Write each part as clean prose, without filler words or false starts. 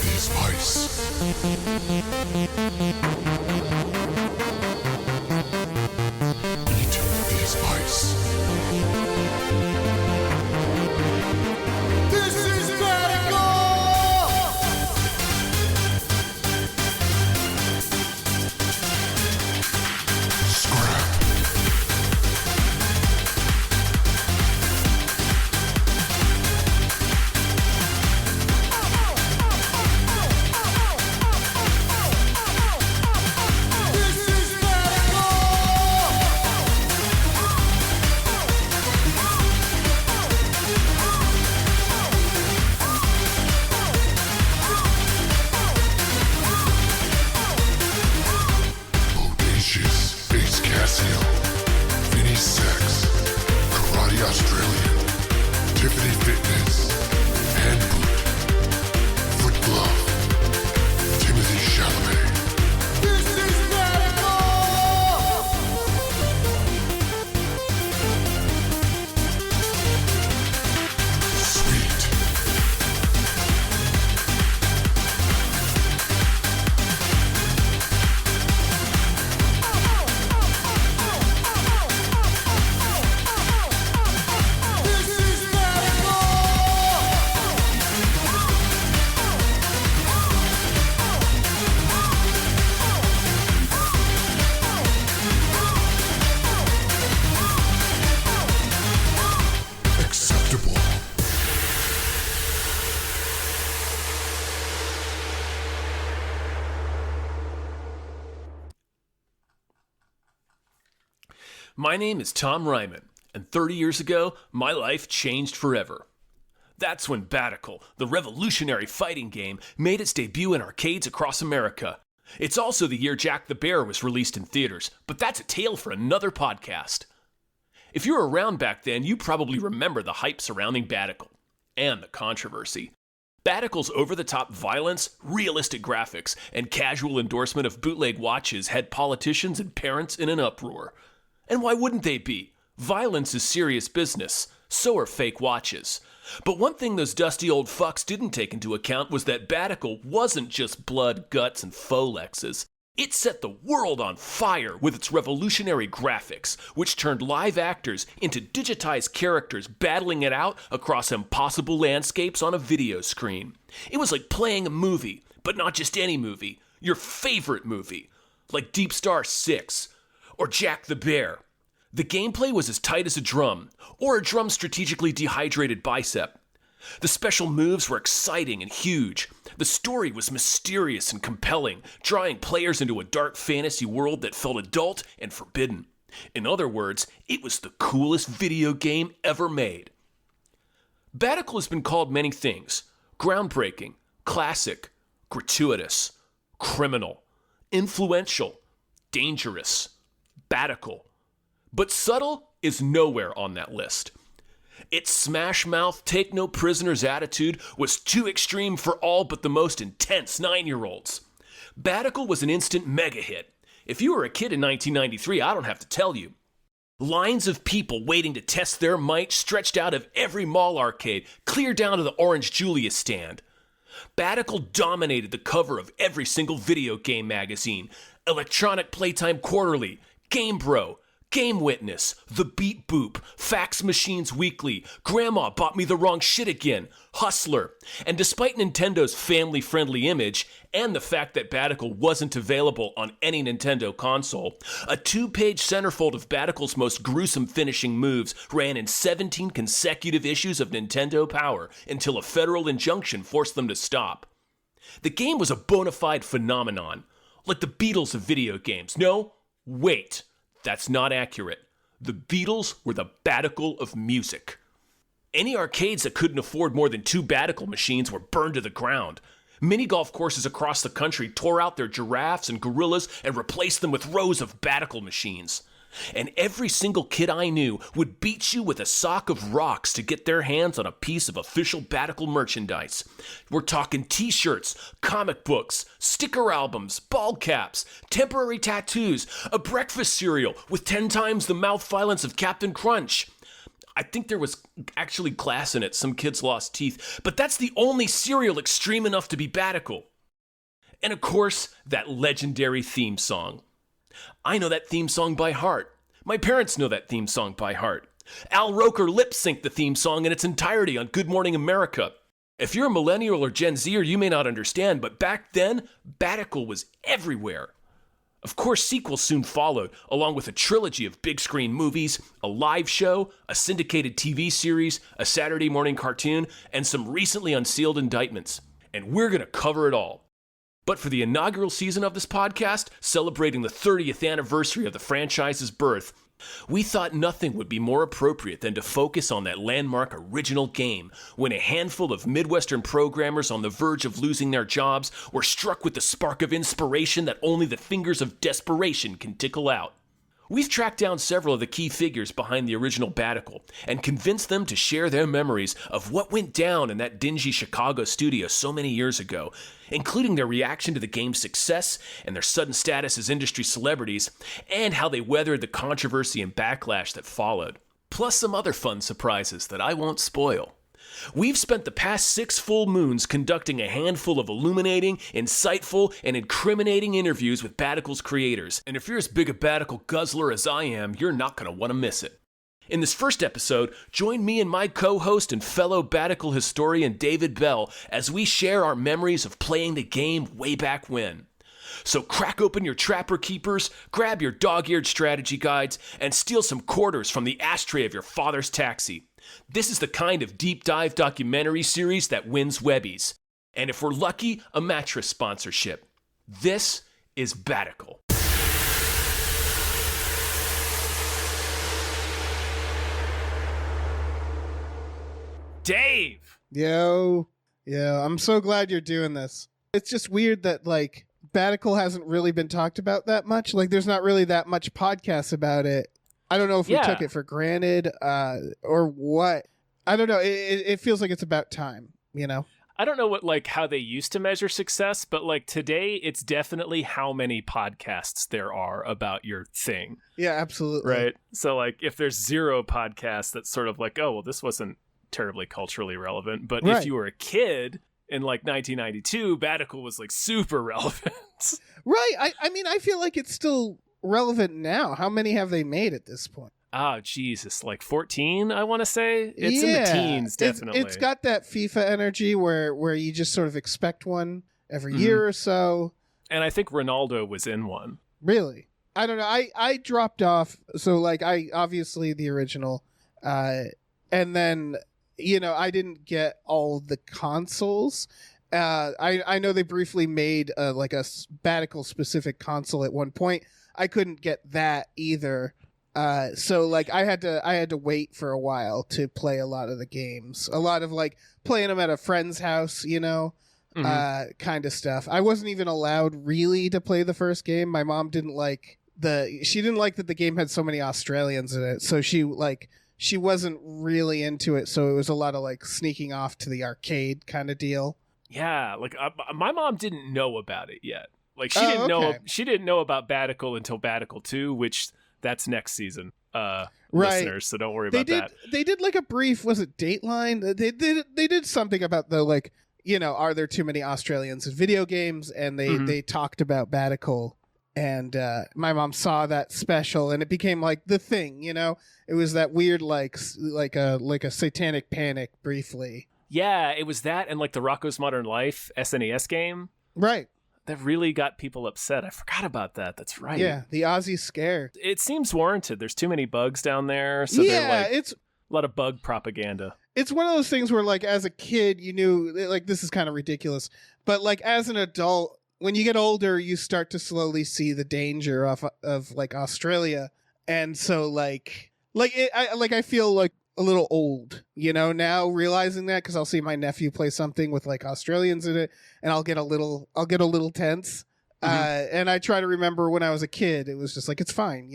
these mice. Eat these mice. This is Badical! Scrap. This is Badical! Bodacious, Bass Casio, Vinny Sex, Karate Australian, Tiffany Fitness, Hand Boot, Foot Glove, Timothy Chalamet. This is Badical! Sweet. This is Badical! Acceptable. My name is Tom Reimann, and 30 years ago, my life changed forever. That's when Badical, the revolutionary fighting game, made its debut in arcades across America. It's also the year Jack the Bear was released in theaters, but that's a tale for another podcast. If you were around back then, you probably remember the hype surrounding Badical, and the controversy. Badical's over-the-top violence, realistic graphics, and casual endorsement of bootleg watches had politicians and parents in an uproar. And why wouldn't they be? Violence is serious business. So are fake watches. But one thing those dusty old fucks didn't take into account was that Badical wasn't just blood, guts, and Folexes. It set the world on fire with its revolutionary graphics, which turned live actors into digitized characters battling it out across impossible landscapes on a video screen. It was like playing a movie, but not just any movie. Your favorite movie. Like Deep Star 6. Or Jack the Bear. The gameplay was as tight as a drum, or a drum's strategically dehydrated bicep. The special moves were exciting and huge. The story was mysterious and compelling, drawing players into a dark fantasy world that felt adult and forbidden. In other words, it was the coolest video game ever made. Badical has been called many things: groundbreaking, classic, gratuitous, criminal, influential, dangerous, Badical. But subtle is nowhere on that list. Its smash-mouth, take-no-prisoners attitude was too extreme for all but the most intense 9-year-olds. Badical was an instant mega-hit. If you were a kid in 1993, I don't have to tell you. Lines of people waiting to test their might stretched out of every mall arcade, clear down to the Orange Julius stand. Badical dominated the cover of every single video game magazine: Electronic Playtime Quarterly, Game Bro, Game Witness, The Beat Boop, Fax Machines Weekly, Grandma Bought Me the Wrong Shit Again, Hustler. And despite Nintendo's family-friendly image, and the fact that Badical wasn't available on any Nintendo console, a 2-page centerfold of Badical's most gruesome finishing moves ran in 17 consecutive issues of Nintendo Power until a federal injunction forced them to stop. The game was a bona fide phenomenon, like the Beatles of video games. No, wait. That's not accurate. The Beatles were the Badical of music. Any arcades that couldn't afford more than 2 Badical machines were burned to the ground. Mini golf courses across the country tore out their giraffes and gorillas and replaced them with rows of Badical machines. And every single kid I knew would beat you with a sock of rocks to get their hands on a piece of official Badical merchandise. We're talking t-shirts, comic books, sticker albums, ball caps, temporary tattoos, a breakfast cereal with 10 times the mouth violence of Captain Crunch. I think there was actually glass in it. Some kids lost teeth. But that's the only cereal extreme enough to be Badical. And of course, that legendary theme song. I know that theme song by heart. My parents know that theme song by heart. Al Roker lip-synced the theme song in its entirety on Good Morning America. If you're a millennial or Gen Zer, you may not understand, but back then, Badical was everywhere. Of course, sequels soon followed, along with a trilogy of big-screen movies, a live show, a syndicated TV series, a Saturday morning cartoon, and some recently unsealed indictments. And we're going to cover it all. But for the inaugural season of this podcast, celebrating the 30th anniversary of the franchise's birth, we thought nothing would be more appropriate than to focus on that landmark original game when a handful of Midwestern programmers on the verge of losing their jobs were struck with the spark of inspiration that only the fingers of desperation can tickle out. We've tracked down several of the key figures behind the original Badical and convinced them to share their memories of what went down in that dingy Chicago studio so many years ago, including their reaction to the game's success and their sudden status as industry celebrities, and how they weathered the controversy and backlash that followed. Plus some other fun surprises that I won't spoil. We've spent the past 6 full moons conducting a handful of illuminating, insightful, and incriminating interviews with Badical's creators, and if you're as big a Badical guzzler as I am, you're not going to want to miss it. In this first episode, join me and my co-host and fellow Badical historian David Bell as we share our memories of playing the game way back when. So crack open your Trapper Keepers, grab your dog-eared strategy guides, and steal some quarters from the ashtray of your father's taxi. This is the kind of deep dive documentary series that wins Webbies. And if we're lucky, a mattress sponsorship. This is Badical. Dave! Yo, I'm so glad you're doing this. It's just weird that, like, Badical hasn't really been talked about that much. Like, there's not really that much podcasts about it. I don't know if we took it for granted or what. I don't know. It feels like it's about time, you know? I don't know how they used to measure success, but today it's definitely how many podcasts there are about your thing. Yeah, absolutely. Right. So if there's 0 podcasts, that's sort of oh, well, this wasn't terribly culturally relevant. But if you were a kid in 1992, Badical was super relevant. Right. I mean, I feel like it's still relevant now. How many have they made at this point? Oh, Jesus. 14, I want to say? It's in the teens, definitely. It's got that FIFA energy where you just sort of expect one every year or so. And I think Ronaldo was in one. Really? I don't know. I dropped off. So, I obviously the original. And then, I didn't get all the consoles. I know they briefly made a Badical specific console at one point. I couldn't get that either. So I had to wait for a while to play a lot of the games. A lot of playing them at a friend's house, kind of stuff. I wasn't even allowed really to play the first game. My mom didn't like that the game had so many Australians in it. So she wasn't really into it. So it was a lot of sneaking off to the arcade kind of deal. Yeah, my mom didn't know about it yet. She didn't know about Badical until Badical 2, which that's next season, listeners, so don't worry about that. They did a brief, was it Dateline? They did something about the are there too many Australians in video games? And they talked about Badical, and my mom saw that special, and it became the thing, It was that weird like a satanic panic briefly. Yeah, it was that and the Rocko's Modern Life SNES game. Right. That really got people upset. I forgot about that. That's right. Yeah, the Aussie scare. It seems warranted. There's too many bugs down there. So it's a lot of bug propaganda. It's one of those things where as a kid, you knew this is kind of ridiculous. But as an adult, when you get older, you start to slowly see the danger of Australia. And so I feel a little old, now realizing that, because I'll see my nephew play something with Australians in it, and I'll get a little tense. And I try to remember when I was a kid, it was just it's fine,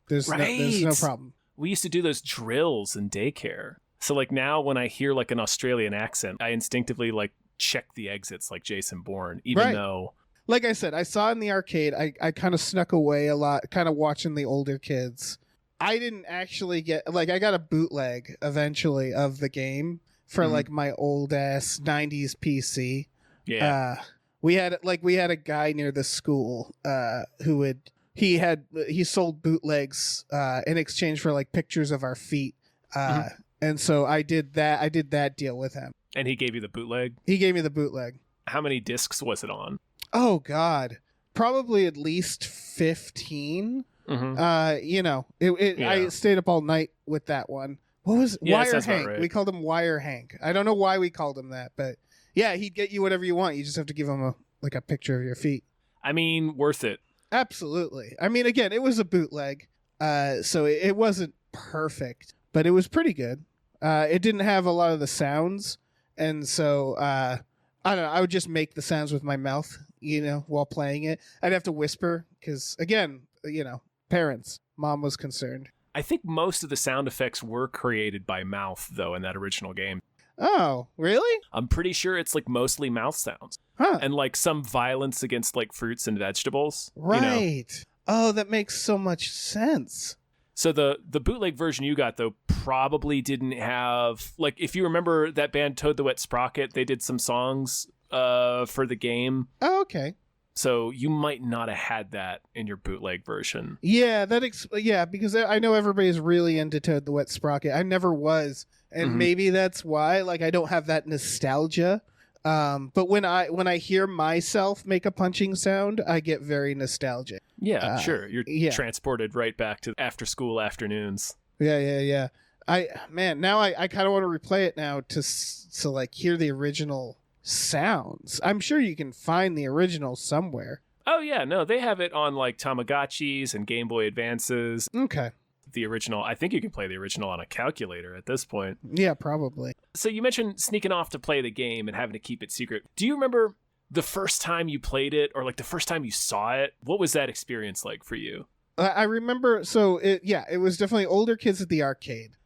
there's no problem. We used to do those drills in daycare. So now when I hear an Australian accent, I instinctively check the exits like Jason Bourne, even though, like I said, I saw in the arcade, I kind of snuck away a lot, kind of watching the older kids. I didn't actually get like I got a bootleg eventually of the game for like my old ass 90s PC. Yeah. We had a guy near the school who he sold bootlegs in exchange for like pictures of our feet. And so I did that deal with him. And he gave you the bootleg? He gave me the bootleg. How many discs was it on? Oh God. Probably at least 15. I stayed up all night with that one. What was Wire Hank? Right. We called him Wire Hank. I don't know why we called him that, but yeah, he'd get you whatever you want. You just have to give him a picture of your feet. I mean, worth it. Absolutely. I mean, again, it was a bootleg, so it wasn't perfect, but it was pretty good. It didn't have a lot of the sounds, and so I don't know. I would just make the sounds with my mouth, while playing it. I'd have to whisper because, again, parents. Mom was concerned. I think most of the sound effects were created by mouth, though, in that original game. Oh, really? I'm pretty sure it's like mostly mouth sounds. Huh. And like some violence against like fruits and vegetables. Right. Oh, that makes so much sense. So the bootleg version you got, though, probably didn't have, like, if you remember that band Toad the Wet Sprocket, they did some songs for the game. Oh, okay. So you might not have had that in your bootleg version. Yeah, because I know everybody's really into Toad the Wet Sprocket. I never was, and maybe that's why. Like, I don't have that nostalgia. But when I hear myself make a punching sound, I get very nostalgic. Yeah, sure. You're transported right back to after school afternoons. Yeah. Now I kind of want to replay it now to like hear the original sounds. I'm sure you can find the original somewhere. Oh yeah, no, they have it on like Tamagotchis and Game Boy Advances. Okay. The original, I think you can play the original on a calculator at this point. Yeah, probably. So you mentioned sneaking off to play the game and having to keep it secret. Do you remember the first time you played it, or like the first time you saw it? What was that experience like for you? I remember, so it was definitely older kids at the arcade.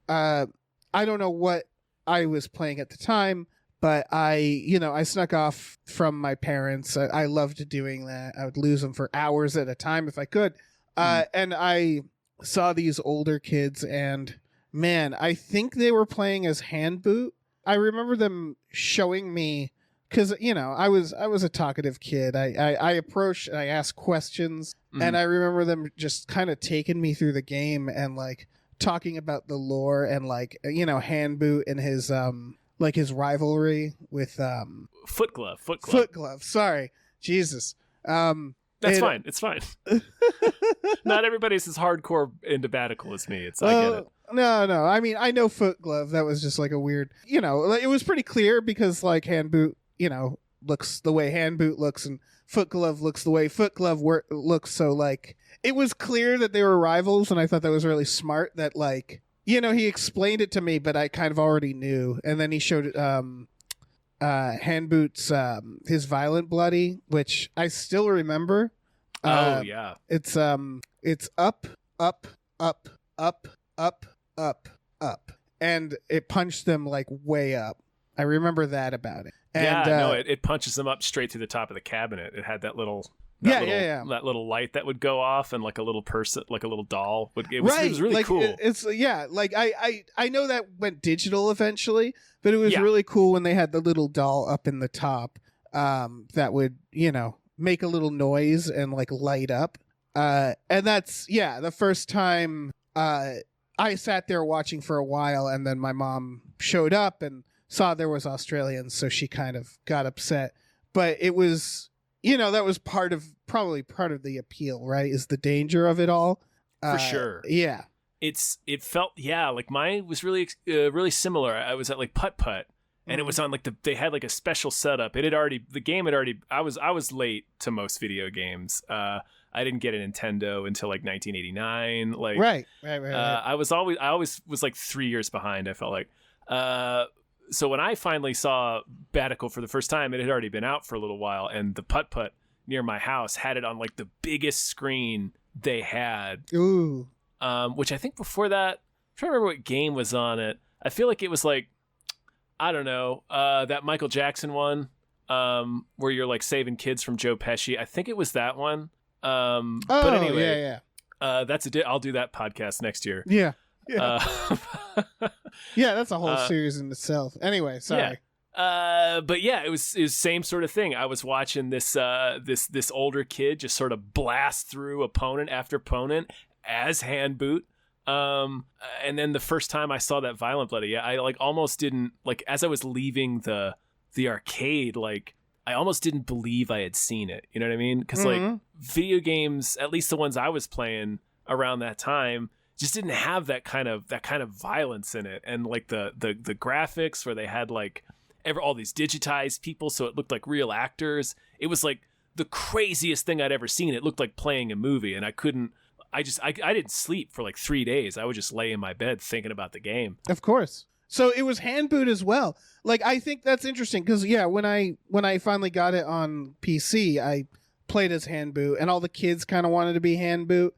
I don't know what I was playing at the time, but I snuck off from my parents. I loved doing that. I would lose them for hours at a time if I could. And I saw these older kids, and man, I think they were playing as hand boot. I remember them showing me, because I was a talkative kid. I approached and I asked questions, and I remember them just kind of taking me through the game and like talking about the lore and like hand boot and his like his rivalry with Foot Glove. Sorry, Jesus. That's fine. It's fine. Not everybody's as hardcore into Badical as me. I get it. No. I mean, I know Foot Glove. That was just like a weird, it was pretty clear because like hand boot, looks the way hand boot looks, and Foot Glove looks the way Foot Glove looks. So like, it was clear that they were rivals, and I thought that was really smart. That like, he explained it to me, but I kind of already knew, and then he showed hand boot's his Violent Bloody, which I still remember. Yeah. It's up, up, up, up, up, up, up, and it punched them like way up. I remember that about it. And, it punches them up straight through the top of the cabinet. It had that little that little light that would go off, and like a little person, like a little doll would. It was really like, cool. I know that went digital eventually, but it was really cool when they had the little doll up in the top that would make a little noise and like light up. And that's the first time I sat there watching for a while, and then my mom showed up and saw there was Australians, so she kind of got upset. But it was, that was probably part of the appeal, right? Is the danger of it all. For sure. Yeah. It felt, like mine was really, really similar. I was at like Putt Putt, and it was on like they had like a special setup. The game had already, I was late to most video games. I didn't get a Nintendo until like 1989. Like, right. I always was like 3 years behind, I felt like. So when I finally saw Badical for the first time, it had already been out for a little while, and the Putt Putt near my house had it on like the biggest screen they had. Ooh. Which I think before that, I'm trying to remember what game was on it. I feel like it was like, I don't know, that Michael Jackson one, where you're like saving kids from Joe Pesci. I think it was that one. But anyway, I'll do that podcast next year. Yeah. Yeah. Uh, Yeah, that's a whole series in itself. Anyway, sorry. but yeah, it was same sort of thing. I was watching this older kid just sort of blast through opponent after opponent as hand boot. And then the first time I saw that Violent Bloody, I like almost didn't, like, as I was leaving the arcade, like I almost didn't believe I had seen it. You know what I mean? Because like video games, at least the ones I was playing around that time, just didn't have that kind of violence in it, and like the graphics where they had like all these digitized people, so it looked like real actors. It was like the craziest thing I'd ever seen. It looked like playing a movie, and I didn't sleep for like 3 days. I would just lay in my bed thinking about the game. Of course. So it was hand boot as well. Like, I think that's interesting because, yeah, when I finally got it on PC, I played as hand boot, and all the kids kind of wanted to be hand boot.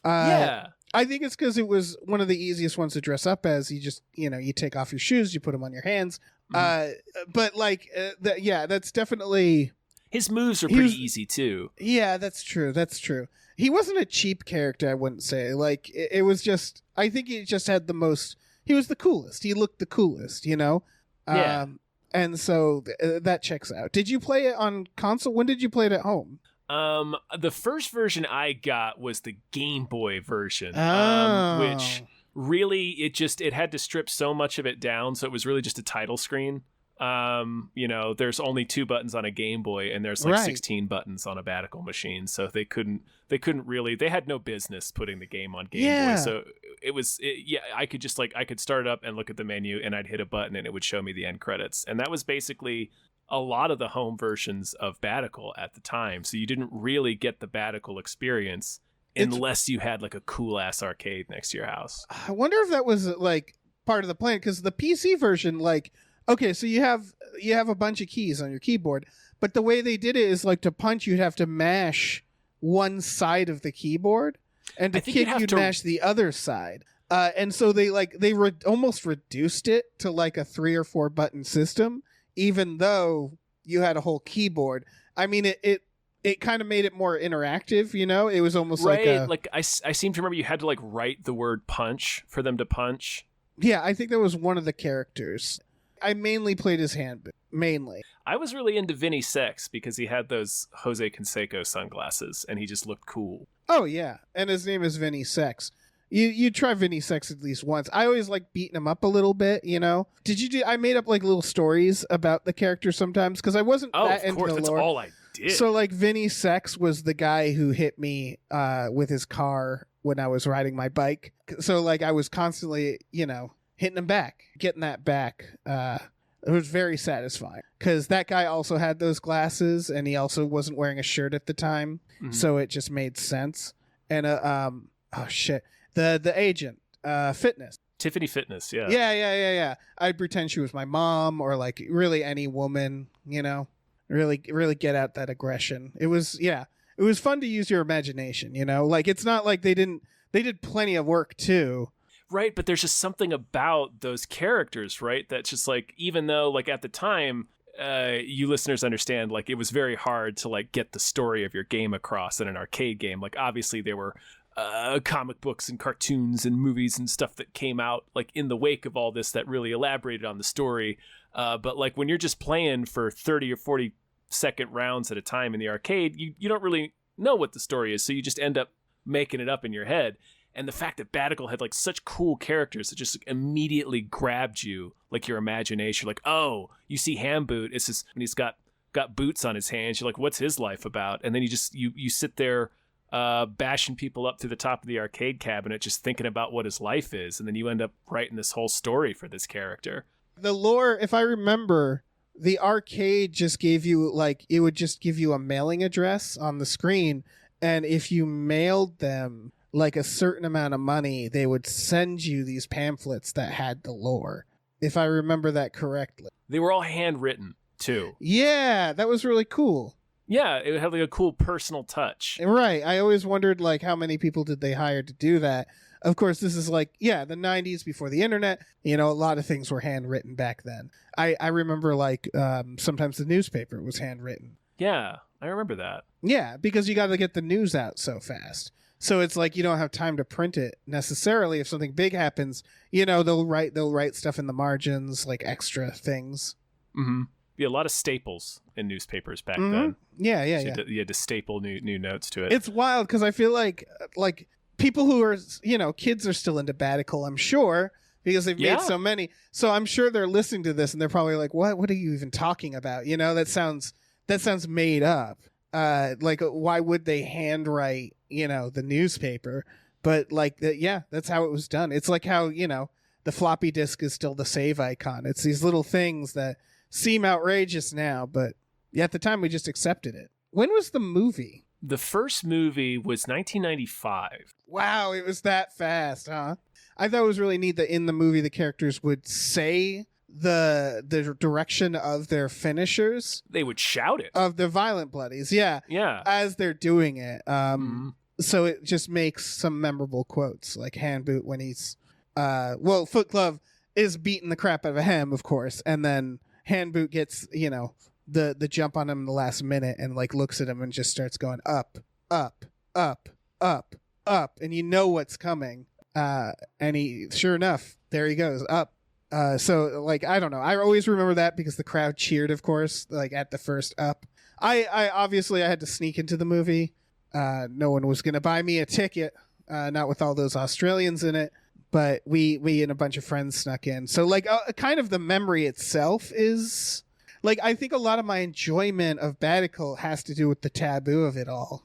Yeah. I think it's because it was one of the easiest ones to dress up as. You just, you take off your shoes, you put them on your hands. But like, that's definitely... His moves are pretty easy too. Yeah, that's true. That's true. He wasn't a cheap character, I wouldn't say. Like, it was just... I think he just had the most... He was the coolest. He looked the coolest, Yeah. And so that checks out. Did you play it on console? When did you play it at home? The first version I got was the Game Boy version, Oh. which really it had to strip so much of it down, so it was really just a title screen. There's only 2 buttons on a Game Boy, and there's like Right. 16 buttons on a Badical machine, so they had no business putting the game on Game Yeah. Boy. So I could start it up and look at the menu, and I'd hit a button and it would show me the end credits, and that was basically a lot of the home versions of Badical at the time. So you didn't really get the Badical experience unless you had like a cool ass arcade next to your house. I wonder if that was like part of the plan, because the PC version, like, okay, so you have a bunch of keys on your keyboard, but the way they did it is like to punch, you'd have to mash one side of the keyboard, and to kick, you'd mash the other side. And so they almost reduced it to like a 3 or 4 button system, even though you had a whole keyboard. I mean, it kind of made it more interactive, It was almost like I seem to remember you had to like write the word punch for them to punch. Yeah, I think that was one of the characters. I mainly played his handbook. Mainly. I was really into Vinny Sex because he had those Jose Canseco sunglasses and he just looked cool. Oh, yeah. And his name is Vinny Sex. You try Vinny Sex at least once. I always like beating him up a little bit, I made up like little stories about the character sometimes because I wasn't that into the lore. That's all I did. So like Vinny Sex was the guy who hit me with his car when I was riding my bike. So like I was constantly, hitting him back, getting that back. It was very satisfying because that guy also had those glasses and he also wasn't wearing a shirt at the time. Mm-hmm. So it just made sense. And the agent, Fitness. Tiffany Fitness, yeah. Yeah. I'd pretend she was my mom or like really any woman, really get out that aggression. It was fun to use your imagination, like it's not like they did plenty of work too. Right, but there's just something about those characters, right? That's just like, even though like at the time, you listeners understand, like it was very hard to like get the story of your game across in an arcade game. Like obviously there were comic books and cartoons and movies and stuff that came out like in the wake of all this that really elaborated on the story. But like when you're just playing for 30 or 40 second rounds at a time in the arcade, you don't really know what the story is. So you just end up making it up in your head. And the fact that Badical had like such cool characters that just like, immediately grabbed you, like your imagination. Like, oh, you see Hamboot. It's just, and he's got boots on his hands. You're like, what's his life about? And then you sit there bashing people up through the top of the arcade cabinet, just thinking about what his life is. And then you end up writing this whole story for this character. The lore, if I remember, the arcade just gave you like, it would just give you a mailing address on the screen. And if you mailed them like a certain amount of money, they would send you these pamphlets that had the lore, if I remember that correctly. They were all handwritten too. Yeah, that was really cool. Yeah, it had like a cool personal touch. Right. I always wondered like how many people did they hire to do that? Of course, this is like, the 90s before the internet. A lot of things were handwritten back then. I remember like sometimes the newspaper was handwritten. Yeah, I remember that. Yeah, because you got to get the news out so fast. So it's like you don't have time to print it necessarily. If something big happens, they'll write stuff in the margins, like extra things. Mm-hmm. Yeah, a lot of staples in newspapers back Mm-hmm. then. Yeah. You had to staple new notes to it. It's wild because I feel like people who are, kids are still into Badical, I'm sure, because they've Yeah. made so many. So I'm sure they're listening to this and they're probably like, what are you even talking about? That sounds made up. Why would they handwrite, the newspaper? But that's how it was done. It's like how, the floppy disk is still the save icon. It's these little things that seem outrageous now, but at the time we just accepted it. When was the movie? The first movie was 1995. Wow, it was that fast, huh? I thought it was really neat that in the movie the characters would say the direction of their finishers, They would shout it. of the Violent Bloodies, yeah, as they're doing it. So it just makes some memorable quotes, like Hand Boot when he's Foot Glove is beating the crap out of him, of course, and then Hand Boot gets, the jump on him in the last minute and like looks at him and just starts going up, up, up, up, up, and what's coming. And he, sure enough, there he goes, up. So like, I don't know. I always remember that because the crowd cheered, of course, like at the first up. I obviously I had to sneak into the movie. No one was going to buy me a ticket, not with all those Australians in it. But we and a bunch of friends snuck in. So like kind of the memory itself is like, I think a lot of my enjoyment of Badical has to do with the taboo of it all,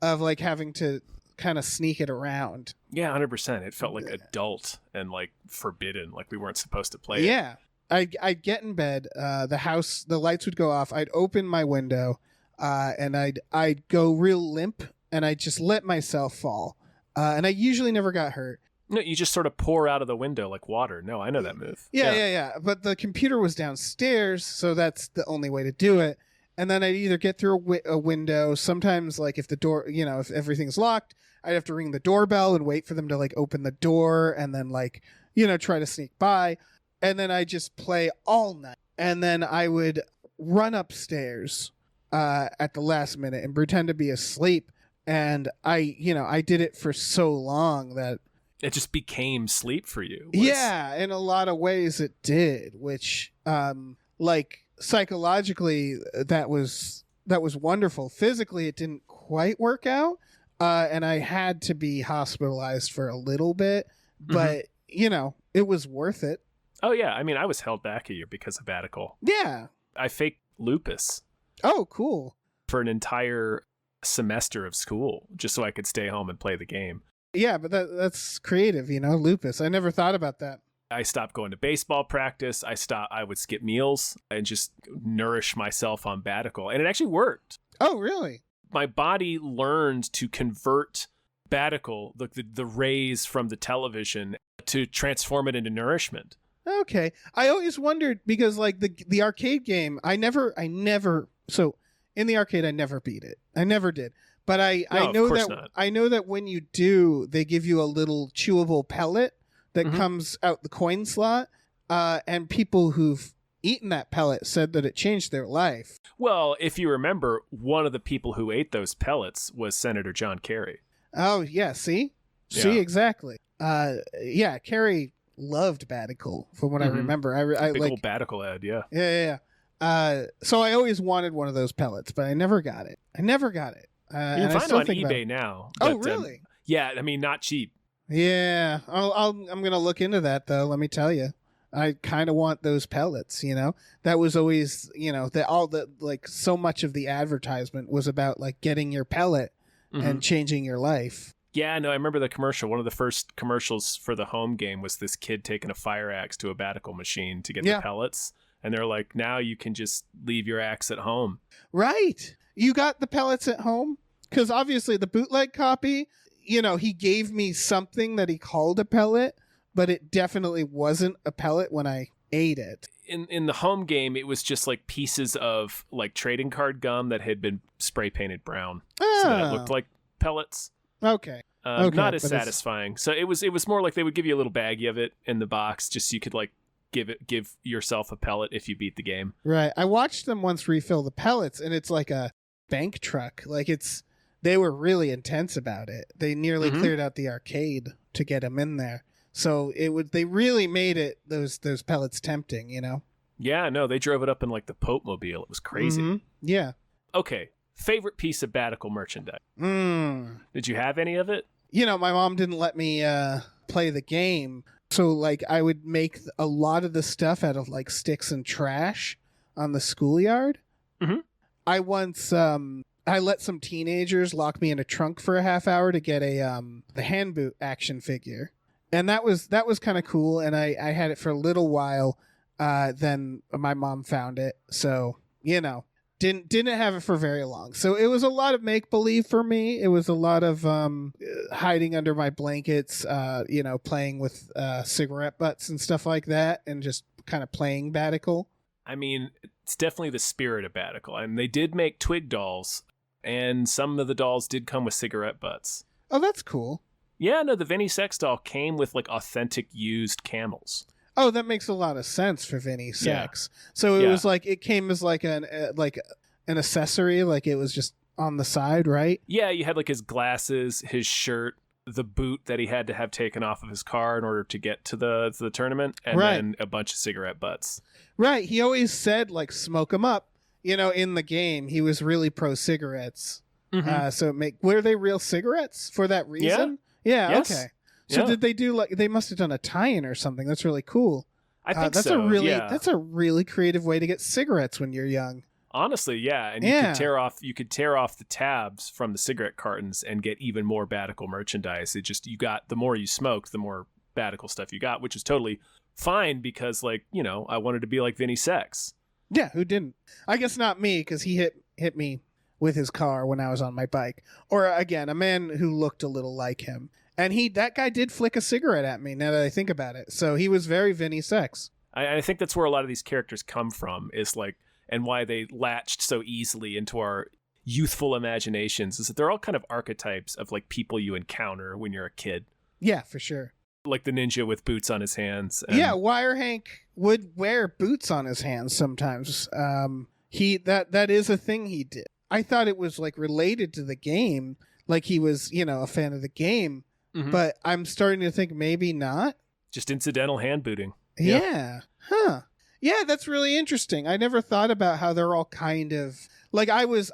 of like having to kind of sneak it around. Yeah, 100%. It felt like adult and like forbidden, like we weren't supposed to play it. Yeah. I'd get in bed, the lights would go off, I'd open my window, and I'd go real limp and I'd just let myself fall. And I usually never got hurt. No, you just sort of pour out of the window like water. No, I know that move. Yeah. But the computer was downstairs, so that's the only way to do it. And then I'd either get through a window. Sometimes, like if the door, if everything's locked, I'd have to ring the doorbell and wait for them to like open the door, and then like try to sneak by. And then I just play all night. And then I would run upstairs at the last minute and pretend to be asleep. And I did it for so long that it just became sleep for you. Yeah, in a lot of ways it did, which like psychologically that was wonderful. Physically it didn't quite work out, and I had to be hospitalized for a little bit, but it was worth it. Oh yeah, I mean I was held back a year because of Badical. Yeah. I faked lupus. Oh, cool. For an entire semester of school just so I could stay home and play the game. Yeah, but that's creative, lupus. I never thought about that. I stopped going to baseball practice. I would skip meals and just nourish myself on Badical. And it actually worked. Oh, really? My body learned to convert Badical, the rays from the television, to transform it into nourishment. Okay. I always wondered because like the arcade game, I never so in the arcade I never beat it. I never did. But I know that when you do, they give you a little chewable pellet that comes out the coin slot, and people who've eaten that pellet said that it changed their life. Well, if you remember, one of the people who ate those pellets was Senator John Kerry. Oh yeah, see, exactly. Kerry loved Badical from what I remember. I Big like old Badical ad, yeah. Yeah. So I always wanted one of those pellets, but I never got it. You can find them on eBay now. Oh, really? Yeah, I mean, not cheap. Yeah, I'm gonna look into that though. Let me tell you, I kind of want those pellets. That was always like so much of the advertisement was about like getting your pellet and changing your life. Yeah, no, I remember the commercial. One of the first commercials for the home game was this kid taking a fire axe to a Badical machine to get the pellets, and they're like, now you can just leave your axe at home. Right. You got the pellets at home? Because obviously the bootleg copy, he gave me something that he called a pellet, but it definitely wasn't a pellet when I ate it. In the home game, it was just like pieces of like trading card gum that had been spray painted brown. So that it looked like pellets. Okay. Not as satisfying. So it was more like they would give you a little baggie of it in the box just so you could like give yourself a pellet if you beat the game. Right. I watched them once refill the pellets, and it's like a bank truck. Like it's they were really intense about it. They nearly Mhm. cleared out the arcade to get him in there. So they really made it those pellets tempting, you know? Yeah, no, they drove it up in like the Pope Mobile. It was crazy. Mhm. Yeah. Okay, favorite piece of Badical merchandise. Mm. Did you have any of it? You know, my mom didn't let me play the game. So, like, I would make a lot of the stuff out of, like, sticks and trash on the schoolyard. Mhm. I once, I let some teenagers lock me in a trunk for a half hour to get the hand boot action figure. And that was kind of cool. And I had it for a little while. Then my mom found it. So, you know, didn't have it for very long. So it was a lot of make believe for me. It was a lot of hiding under my blankets, you know, playing with cigarette butts and stuff like that, and just kind of playing Badical. I mean, it's definitely the spirit of Badical. And they did make twig dolls, and some of the dolls did come with cigarette butts. Oh, that's cool. Yeah, no, the Vinny Sex doll came with like authentic used camels. Oh, that makes a lot of sense for Vinny Sex. So it Yeah. was like, it came as like an accessory, like it was just on the side, right? Yeah, you had like his glasses, his shirt, the boot that he had to have taken off of his car in order to get to the tournament, and Right. then a bunch of cigarette butts. Right. He always said, like, smoke them up. You know, in the game, he was really pro cigarettes. So were they real cigarettes for that reason? Yeah. Yes. Okay. So Yeah. did they do like they must have done a tie-in or something? That's really cool. I think that's so. a that's a really creative way to get cigarettes when you're young. Honestly, yeah, and Yeah. you could tear off the tabs from the cigarette cartons and get even more Badical merchandise. It just, you got, the more you smoked, the more Badical stuff you got, which is totally fine because, like, you know, I wanted to be like Vinny Sex. Yeah, who didn't? I guess not me, because he hit me with his car when I was on my bike. Or again, a man who looked a little like him. And that guy did flick a cigarette at me, now that I think about it. So he was very Vinny Sex. I think that's where a lot of these characters come from, is like, and why they latched so easily into our youthful imaginations, is that they're all kind of archetypes of like people you encounter when you're a kid. Yeah, for sure. Like the ninja with boots on his hands. And Yeah, Wire Hank would wear boots on his hands sometimes. That is a thing he did. I thought it was like related to the game, like he was, you know, a fan of the game. Mhm. But I'm starting to think maybe not. Just incidental hand booting. Yeah. Huh. Yeah, that's really interesting. I never thought about how they're all kind of like I was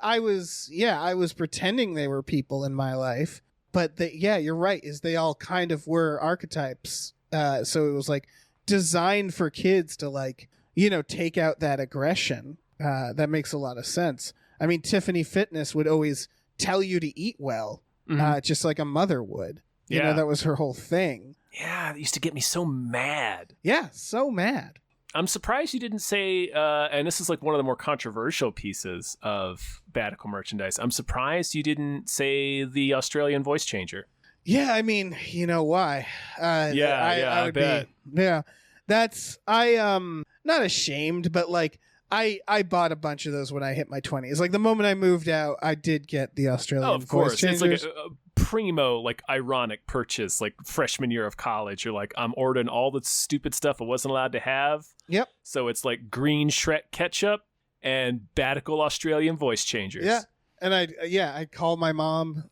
pretending they were people in my life, but you're right, is they all kind of were archetypes. So it was like designed for kids to, like, you know, take out that aggression. That makes a lot of sense. I mean, Tiffany Fitness would always tell you to eat well, just like a mother would. You know, that was her whole thing. Yeah, it used to get me so mad. Yeah, so mad. I'm surprised you didn't say, and this is like one of the more controversial pieces of Badical merchandise, I'm surprised you didn't say the Australian voice changer. Yeah, I mean, you know why? I bet. That's not ashamed, but like I bought a bunch of those when I hit my 20s. Like the moment I moved out, I did get the Australian Oh, of voice course. changers. It's like a primo, like ironic purchase, like freshman year of college. You're like, I'm ordering all the stupid stuff I wasn't allowed to have. Yep. So it's like green Shrek ketchup and Badical Australian voice changers. Yeah. And I'd call my mom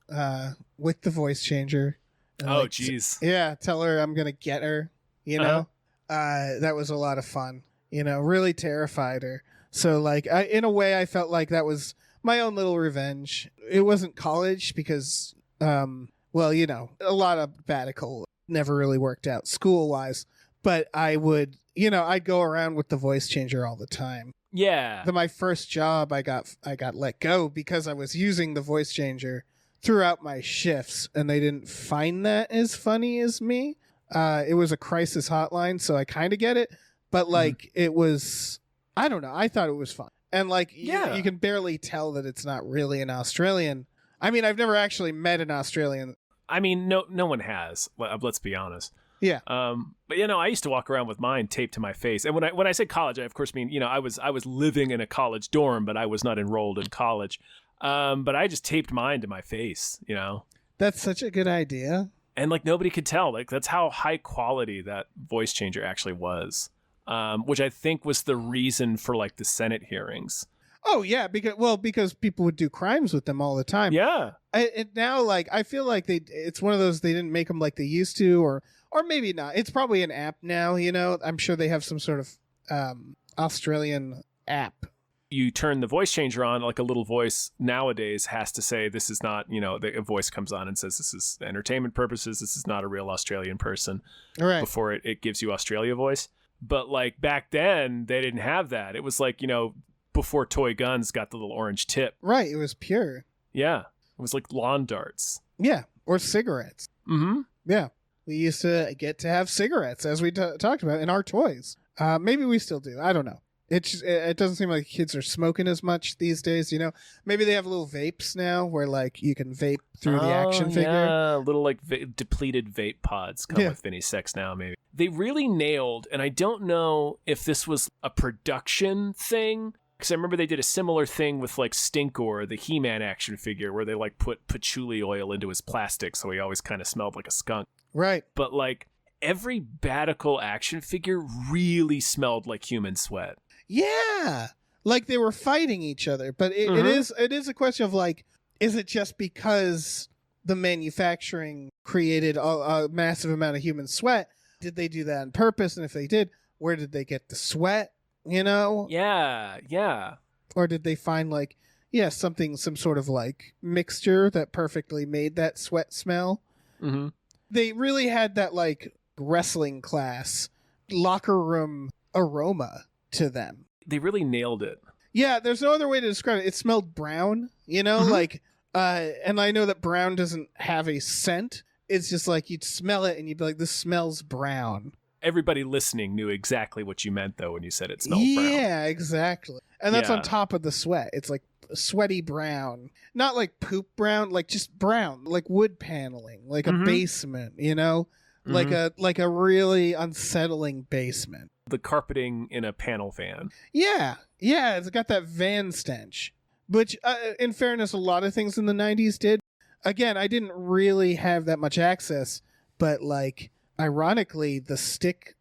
with the voice changer. And Oh, like, geez. Yeah, tell her I'm going to get her, you know? That was a lot of fun, you know, really terrified her. So, like, in a way, I felt like that was my own little revenge. It wasn't college because, well, you know, a lot of Badical never really worked out school-wise. But I would, you know, I'd go around with the voice changer all the time. Yeah. My first job, I got let go because I was using the voice changer throughout my shifts, and they didn't find that as funny as me. It was a crisis hotline, so I kind of get it, but like it was, I don't know. I thought it was fun, and like you can barely tell that it's not really an Australian. I mean, I've never actually met an Australian. I mean, no one has. Let's be honest. Yeah. But you know, I used to walk around with mine taped to my face, and when I say college, I of course mean, you know, I was living in a college dorm, but I was not enrolled in college. But I just taped mine to my face, you know. That's such a good idea. And like nobody could tell. Like that's how high quality that voice changer actually was. Which I think was the reason for like the Senate hearings. Oh yeah, because people would do crimes with them all the time. Yeah. Now, like, I feel like it's one of those, they didn't make them like they used to, or maybe not. It's probably an app now. I'm sure they have some sort of Australian app. You turn the voice changer on, like a little voice nowadays has to say this is not, a voice comes on and says this is entertainment purposes, this is not a real Australian person. All right. Before it gives you Australia voice. But like back then they didn't have that. It was like, before toy guns got the little orange tip. Right. It was pure. Yeah. It was like lawn darts. Yeah. Or cigarettes. Mm-hmm. Yeah. We used to get to have cigarettes, as we talked about, in our toys. Maybe we still do. I don't know. It doesn't seem like kids are smoking as much these days, Maybe they have little vapes now where, like, you can vape through the action figure. Yeah, little, like, depleted vape pods come with Vinny's Sex now, maybe. They really nailed, and I don't know if this was a production thing, because I remember they did a similar thing with, like, Stinkor, the He-Man action figure, where they, like, put patchouli oil into his plastic, so he always kind of smelled like a skunk. Right. But, like, every Badical action figure really smelled like human sweat. Yeah, like they were fighting each other, but it is a question of, like, is it just because the manufacturing created a massive amount of human sweat? Did they do that on purpose? And if they did, where did they get the sweat? Yeah. Or did they find, like, some sort of, like, mixture that perfectly made that sweat smell? Mm-hmm. They really had that, like, wrestling class locker room aroma to them. They really nailed it. Yeah, there's no other way to describe it. It smelled brown, like, and I know that brown doesn't have a scent. It's just like you'd smell it and you'd be like, this smells brown. Everybody listening knew exactly what you meant, though, when you said it smelled brown. Yeah, exactly. And that's on top of the sweat. It's like sweaty brown. Not like poop brown, like just brown, like wood paneling, like a basement, like a really unsettling basement. The carpeting in a panel van. Yeah, it's got that van stench, which, in fairness, a lot of things in the 90s did. Again, I didn't really have that much access, but, like, ironically, the stick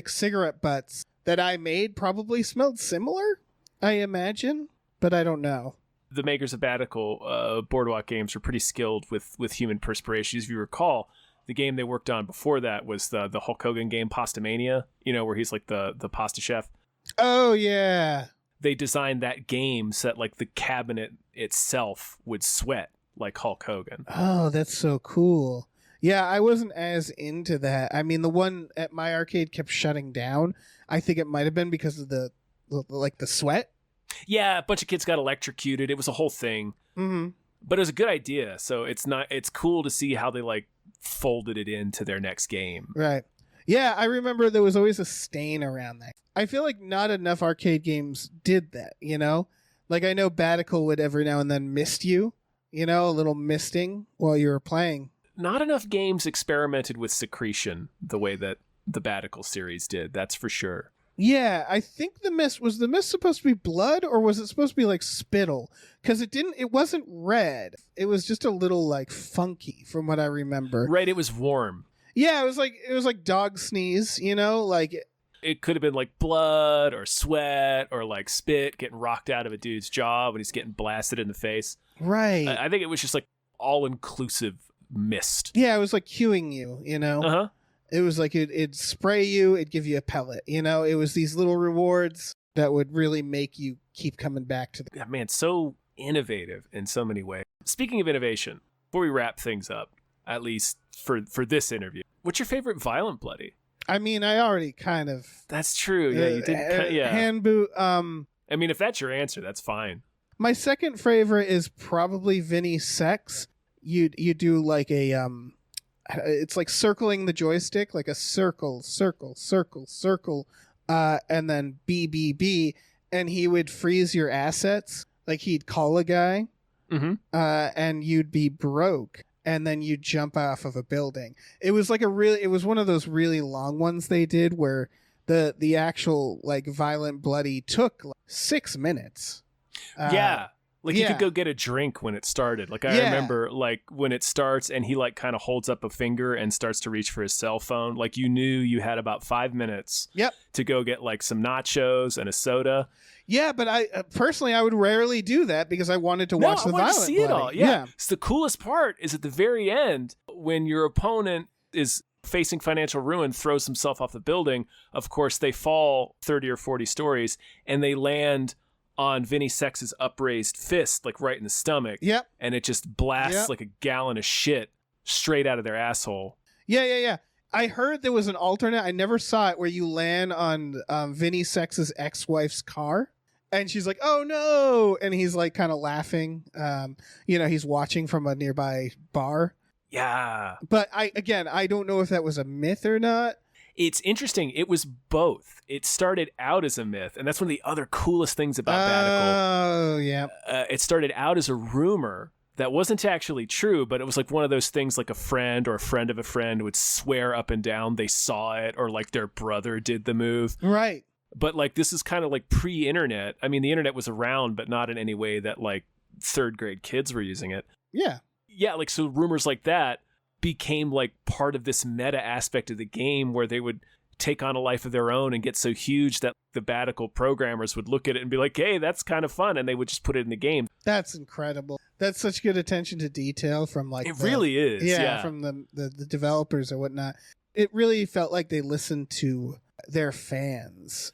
cigarette butts that I made probably smelled similar, I imagine, but I don't know. The makers of Badical Boardwalk games were pretty skilled with human perspiration. If you recall, the game they worked on before that was the Hulk Hogan game, Pastamania, where he's like the pasta chef. Oh, yeah. They designed that game so that, like, the cabinet itself would sweat like Hulk Hogan. Oh, that's so cool. Yeah, I wasn't as into that. I mean, the one at my arcade kept shutting down. I think it might have been because of the sweat. Yeah, a bunch of kids got electrocuted. It was a whole thing. Mm-hmm. But it was a good idea. So it's cool to see how they, like, folded it into their next game. Right. Yeah, I remember there was always a stain around that. I feel like not enough arcade games did that, Like, I know Badical would every now and then mist you, a little misting while you were playing. Not enough games experimented with secretion the way that the Badical series did, that's for sure. Yeah, I think the mist supposed to be blood, or was it supposed to be like spittle? Because it wasn't red. It was just a little, like, funky from what I remember. Right, it was warm. Yeah, it was like dog sneeze, like it could have been like blood or sweat or like spit getting rocked out of a dude's jaw when he's getting blasted in the face. Right. I think it was just like all-inclusive mist. Yeah, it was like cueing you, Uh-huh. It was like it'd spray you, it'd give you a pellet, It was these little rewards that would really make you keep coming back to Yeah, man, so innovative in so many ways. Speaking of innovation, before we wrap things up, at least for this interview, what's your favorite Violent Bloody? I mean, I already kind of... That's true. Yeah, you did. Yeah. Hand boot. I mean, if that's your answer, that's fine. My second favorite is probably Vinny Sex. You do like a it's like circling the joystick, like a circle, and then B, and he would freeze your assets. Like, he'd call a guy, and you'd be broke. And then you jump off of a building. It was like it was one of those really long ones they did where the actual, like, Violent Bloody took like 6 minutes. Like you could go get a drink when it started. Like I remember like when it starts and he like kind of holds up a finger and starts to reach for his cell phone. Like you knew you had about 5 minutes to go get like some nachos and a soda. Yeah, but I personally I would rarely do that because I wanted to watch the Violent to see it all. Bloody. Yeah. So the coolest part is at the very end when your opponent is facing financial ruin, throws himself off the building. Of course, they fall 30 or 40 stories and they land on Vinny Sex's upraised fist, like right in the stomach. Yep. And it just blasts like a gallon of shit straight out of their asshole. Yeah. I heard there was an alternate. I never saw it where you land on Vinny Sex's ex-wife's car. And she's like, oh, no. And he's like kind of laughing. He's watching from a nearby bar. Yeah. But I don't know if that was a myth or not. It's interesting. It was both. It started out as a myth, and that's one of the other coolest things about Badical. Oh, yeah. It started out as a rumor that wasn't actually true, but it was like one of those things like a friend or a friend of a friend would swear up and down they saw it, or like their brother did the move. Right. But like this is kind of like pre-internet. I mean, the internet was around, but not in any way that like third grade kids were using it. Yeah. Yeah, like so rumors like that became like part of this meta aspect of the game where they would take on a life of their own and get so huge that the Badical programmers would look at it and be like, hey, that's kind of fun. And they would just put it in the game. That's incredible. That's such good attention to detail from like... It really is. Yeah. From the developers or whatnot. It really felt like they listened to their fans.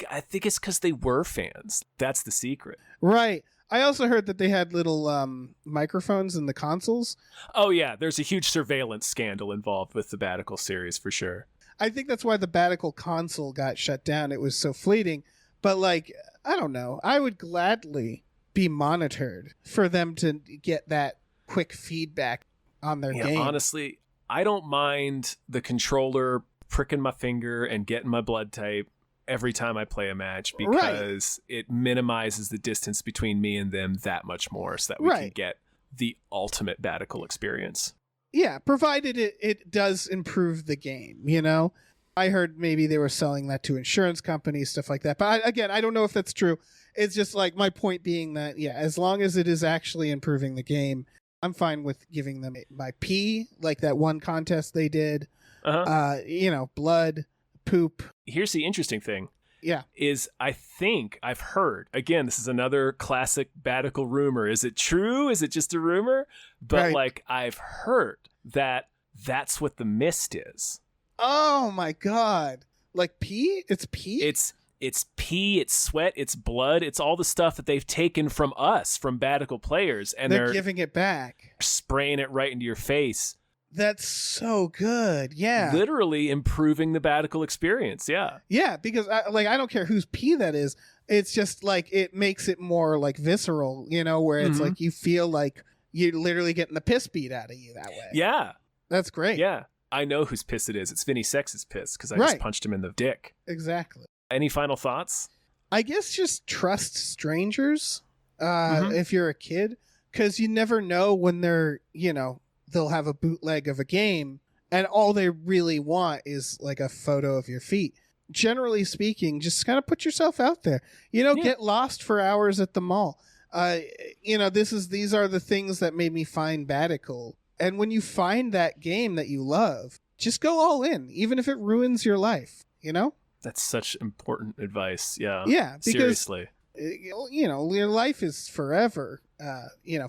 I think it's because they were fans. That's the secret. Right. I also heard that they had little microphones in the consoles. Oh, yeah. There's a huge surveillance scandal involved with the Badical series for sure. I think that's why the Badical console got shut down. It was so fleeting. But, like, I don't know. I would gladly be monitored for them to get that quick feedback on their game. Honestly, I don't mind the controller pricking my finger and getting my blood type every time I play a match because it minimizes the distance between me and them that much more so that we can get the ultimate Badical experience. Yeah, provided it does improve the game, you know? I heard maybe they were selling that to insurance companies, stuff like that. But I don't know if that's true. It's just like my point being that, yeah, as long as it is actually improving the game, I'm fine with giving them my P, like that one contest they did. Blood, poop. Here's the interesting thing. Yeah. Is I think I've heard, again, this is another classic Badical rumor. Is it true? Is it just a rumor? But like I've heard that that's what the mist is. Oh my God. Like pee? It's pee? It's pee, it's sweat, it's blood, it's all the stuff that they've taken from us, from Badical players. And they're giving it back. Spraying it right into your face. That's so good. Yeah. Literally improving the Badical experience. Yeah. Yeah, because I don't care whose pee that is. It's just like it makes it more like visceral, you know, where it's like you feel like you're literally getting the piss beat out of you that way. Yeah. That's great. Yeah. I know whose piss it is. It's Vinny Sex's piss because I just punched him in the dick. Exactly. Any final thoughts? I guess just trust strangers if you're a kid, because you never know when they're, you know, they'll have a bootleg of a game and all they really want is like a photo of your feet. Generally speaking, just kind of put yourself out there, you know, get lost for hours at the mall. These are the things that made me find Badical. And when you find that game that you love, just go all in, even if it ruins your life, you know? That's such important advice. Yeah. Yeah. Because, seriously. You know, your life is forever,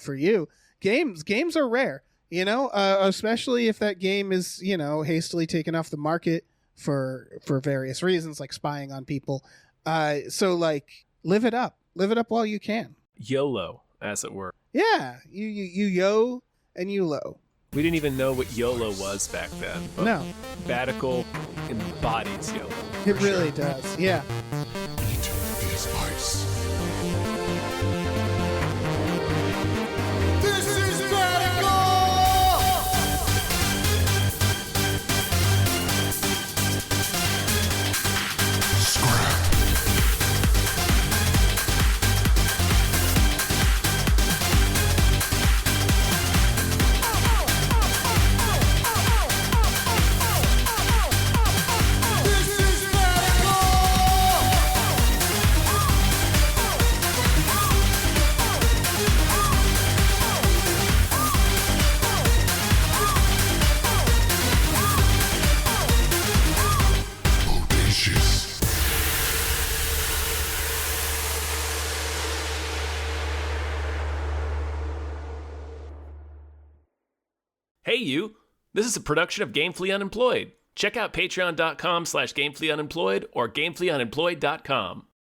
for you. Games are rare. You know, especially if that game is, you know, hastily taken off the market for various reasons, like spying on people. So, like, live it up while you can. YOLO, as it were. Yeah, you yo and you low. We didn't even know what YOLO was back then. But no, Badical embodies YOLO. It really does. Yeah. Eat these bites. This is Badical! Scrap. This is Badical! Hey, you! This is a production of Gamefully Unemployed. Check out patreon.com/gamefullyunemployed or gamefullyunemployed.com.